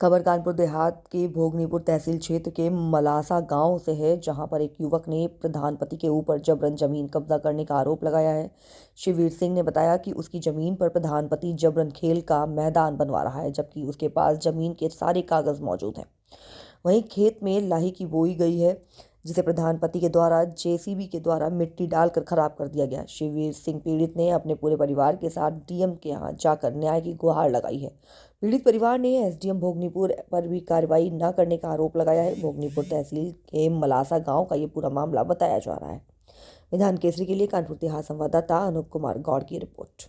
खबर कानपुर देहात के भोगनीपुर तहसील क्षेत्र के मलासा गांव से है, जहां पर एक युवक ने प्रधानपति के ऊपर जबरन जमीन कब्जा करने का आरोप लगाया है। शिववीर सिंह ने बताया कि उसकी जमीन पर प्रधानपति जबरन खेल का मैदान बनवा रहा है, जबकि उसके पास जमीन के सारे कागज मौजूद हैं। वहीं खेत में लाही की बोई गई है, जिसे प्रधानपति के द्वारा जेसीबी के द्वारा मिट्टी डालकर खराब कर दिया गया। शिववीर सिंह पीड़ित ने अपने पूरे परिवार के साथ डीएम के यहां जाकर न्याय की गुहार लगाई है। पीड़ित परिवार ने एसडीएम भोगनीपुर पर भी कार्रवाई न करने का आरोप लगाया है। भोगनीपुर तहसील के मलासा गांव का ये पूरा मामला बताया जा रहा है। विधान केसरी के लिए कानपुर देहात संवाददाता अनूप कुमार गौड़ की रिपोर्ट।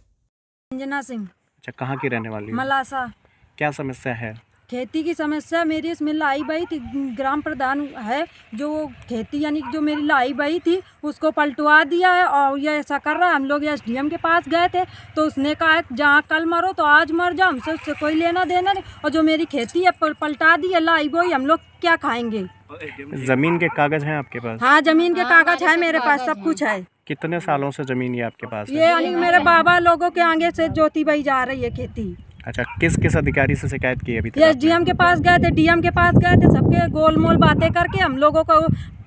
अंजना सिंह। अच्छा, कहाँ की रहने वाली है? मलासा। क्या समस्या है? खेती की समस्या मेरी इसमें लाई बही थी। ग्राम प्रधान है जो खेती यानी जो मेरी लाई बही थी उसको पलटवा दिया है और ये ऐसा कर रहा है। हम लोग एसडीएम के पास गए थे तो उसने कहा जहाँ कल मरो तो आज मर जाओ, हमसे उससे कोई लेना देना नहीं। और जो मेरी खेती है पलटा दी है लाई बोई, हम लोग क्या खाएंगे? जमीन के कागज हैं आपके पास? हाँ, जमीन के कागज है मेरे पास, सब कुछ है। कितने सालों से जमीन ये आपके पास है? ये यानी मेरे बाबा लोगों के आगे से जोती बही जा रही है खेती। अच्छा, किस किस अधिकारी से शिकायत की अभी तक? एसडीएम के पास गए थे, डीएम के पास गए थे, सबके गोलमोल बातें करके हम लोगों को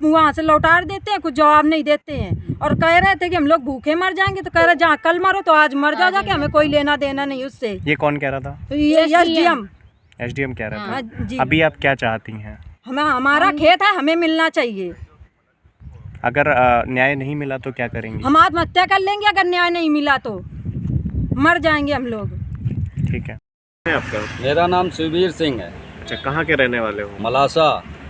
वहाँ से लौटा देते हैं, कुछ जवाब नहीं देते हैं। और कह रहे थे कि हम लोग भूखे मर जाएंगे, तो कह रहे जहाँ कल मरो तो आज मर जाओ जाके, हमें कोई लेना देना नहीं उससे। ये कौन कह रहा था? तो ये एसडीएम कह रहा था। जी। अभी आप क्या चाहती हैं? हमारा खेत है, हमें मिलना चाहिए। अगर न्याय नहीं मिला तो क्या करेंगे? हम आत्महत्या कर लेंगे अगर न्याय नहीं मिला तो, मर जाएंगे हम लोग। ठीक है। आपका? मेरा नाम शिववीर सिंह है। अच्छा, कहाँ के रहने वाले हो? मलासा।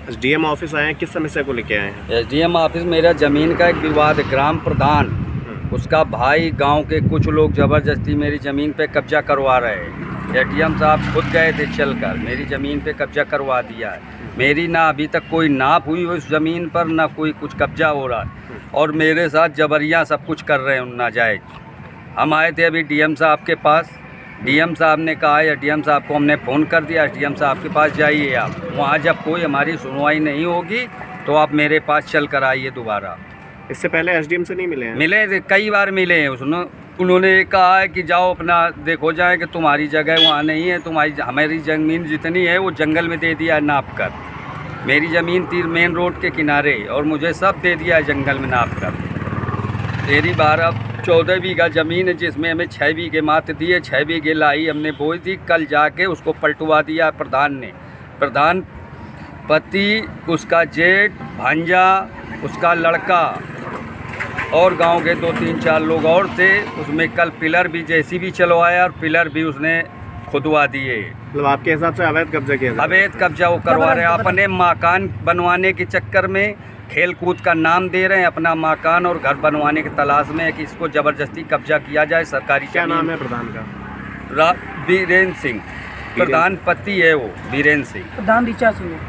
एसडीएम ऑफिस आए हैं, किस समस्या को लेके आए हैं? एसडीएम ऑफिस मेरा ज़मीन का एक विवाद है। ग्राम प्रधान उसका भाई गांव के कुछ लोग ज़बरदस्ती मेरी ज़मीन पे कब्जा करवा रहे हैं। एसडीएम साहब खुद गए थे चलकर, मेरी ज़मीन पे कब्जा करवा दिया है। मेरी ना अभी तक कोई नाप हुई उस ज़मीन पर, ना कोई कुछ कब्जा हो रहा है और मेरे साथ जबरियाँ सब कुछ कर रहे हैं नाजायज़। हम आए थे अभी डीएम साहब के पास, डीएम साहब ने कहा है, डीएम साहब को हमने फ़ोन कर दिया, डीएम साहब के पास जाइए आप। वहाँ जब कोई हमारी सुनवाई नहीं होगी तो आप मेरे पास चल कर आइए दोबारा। इससे पहले एसडीएम से नहीं मिले हैं? मिले थे, कई बार मिले हैं। उन्होंने कहा है कि जाओ अपना देखो जाए कि तुम्हारी जगह वहाँ नहीं है, तुम्हारी हमारी ज़मीन जितनी है वो जंगल में दे दिया है नाप कर। मेरी ज़मीन तीर मेन रोड के किनारे और मुझे सब दे दिया है जंगल में नाप कर। तेरी 14 बीघा ज़मीन है जिसमें हमें 6 बीघे मात्र दिए, 6 बीघे लाई हमने बोई थी। कल जाके उसको पलटवा दिया प्रधान ने। प्रधान पति, उसका जेठ, भांजा, उसका लड़का और गांव के 2-3-4 लोग और थे। उसमें कल पिलर भी जेसीबी चलवाया और पिलर भी उसने खुदवा दिए। मतलब आपके हिसाब से अवैध कब्जा किया? अवैध कब्जा वो करवा रहे हैं। अपने मकान बनवाने के चक्कर में खेल कूद का नाम दे रहे हैं, अपना मकान और घर बनवाने की तलाश में है कि इसको ज़बरदस्ती कब्जा किया जाए सरकारी। क्या नाम है प्रधान का? वीरेंद्र सिंह। प्रधान पति है वो वीरेंद्र सिंह। प्रधान ऋचा सिंह।